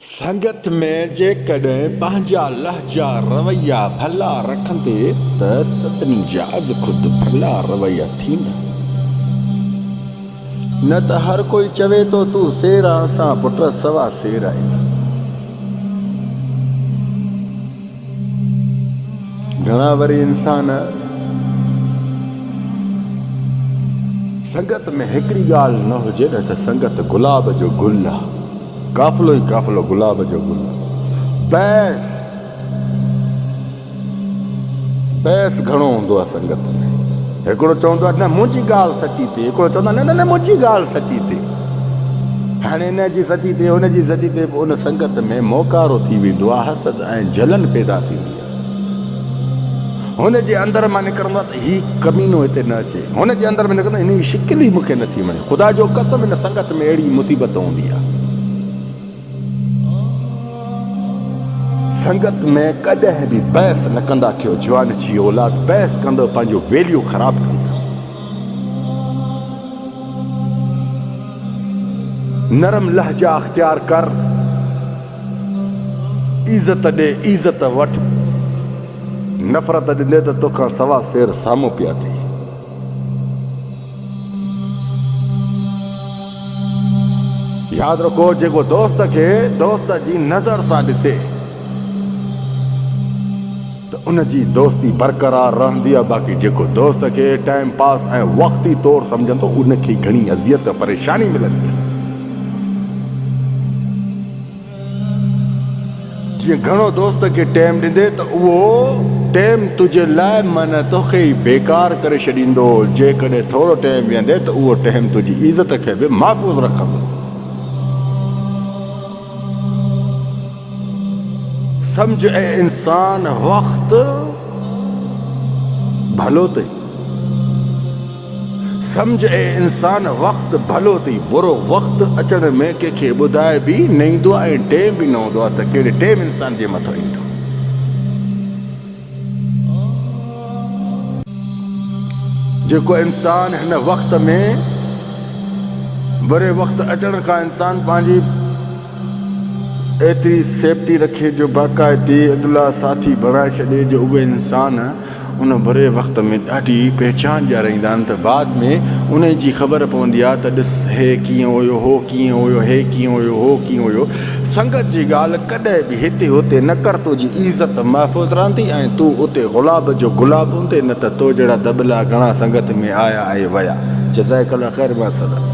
संगत में जेकॾहिं पंहिंजा लहजा रवैया भला रखंदे त सभिनी जा खुद भला रवैया थींदा। न त हर कोई चवे तो तूं सेर असां पुट सवा सेर आई। घणा वरी इंसान संगत में हिकिड़ी ॻाल्हि न हुजे न त संगत गुलाब जो गुल आहे, काफ़िलो ई काफ़िलो गुलाब जो गुल आहे। बैस घणो हूंदो आहे संगत में। हिकिड़ो चवंदो आहे न मुंहिंजी ॻाल्हि सची थिए, हिकिड़ो चवंदो आहे न न मुंहिंजी ॻाल्हि सची थिए। हाणे हिन जी सची थिए, हुन जी सची थिए, उन संगत में मोकारो थी वेंदो आहे, हसद ऐं जलन पैदा थींदी आहे। हुन जे अंदर मां निकिरंदो आहे त हीउ कमीनो हिते न अचे, हुन जे अंदर में निकिरंदो हिन जी शिकिल ई मूंखे नथी वणे। ख़ुदा जो कसम हिन संगत में अहिड़ी मुसीबत हूंदी आहे। संगत में कॾहिं बि बहस न कंदा कयो। जवान जी औलाद बहस कंदो पंहिंजो वैल्यू ख़राब कंदा। नरम लहजा अख्तियार कर, इज़त ॾे इज़त वठ। नफ़रत ॾिंदे त तोखां सवा सेर साम्हूं पिया थी। यादि रखो, जेको दोस्त खे दोस्त जी नज़र सां ॾिसे त उन जी दोस्ती बरक़रार रहंदी आहे। बाक़ी जेको दोस्त खे टाइम पास ऐं वक़्ती तौरु सम्झंदो उनखे घणी अज़ियत परेशानी मिलंदी आहे। जीअं घणो दोस्त खे टाइम ॾींदे त उहो टाइम तुंहिंजे लाइ मन तोखे ई बेकार करे छॾींदो। जेकॾहिं थोरो टाइम वेंदे त उहो टाइम तुंहिंजी इज़त खे बि महफ़ूज़ रखंदो। सम्झ ऐं इंसान वक़्तु भलो अथई। सम्झ ऐं इंसान वक़्तु भलो अथई। बुरो वक़्तु अचण में कंहिंखे ॿुधाए बि न ईंदो आहे ऐं टाइम बि न हूंदो आहे त कहिड़े टाइम इंसान जे मथां ईंदो। जेको इंसान हिन वक़्त में बुरे वक़्तु अचण खां इंसान पंहिंजी एतिरी सेफ्टी रखे जो बाक़ाइदे अॻिला साथी बणाए छॾे जो उहे इंसान उन बुरे वक़्त में ॾाढी पहचान ॾियाराईंदा आहिनि। त बाद में उन जी ख़बर पवंदी आहे त ॾिस हे कीअं हुयो, हो कीअं हुयो, हे कीअं हुयो, हो कीअं हुयो। संगत जी ॻाल्हि कॾहिं बि हिते हुते न कर। तुंहिंजी इज़त महफ़ूज़ रहंदी ऐं तूं उते गुलाब जो गुलाब हूंदे। न त तो जहिड़ा दबला घणा संगत में आया ऐं विया। जज़ाकल्लाह ख़ैर। मां सलाम।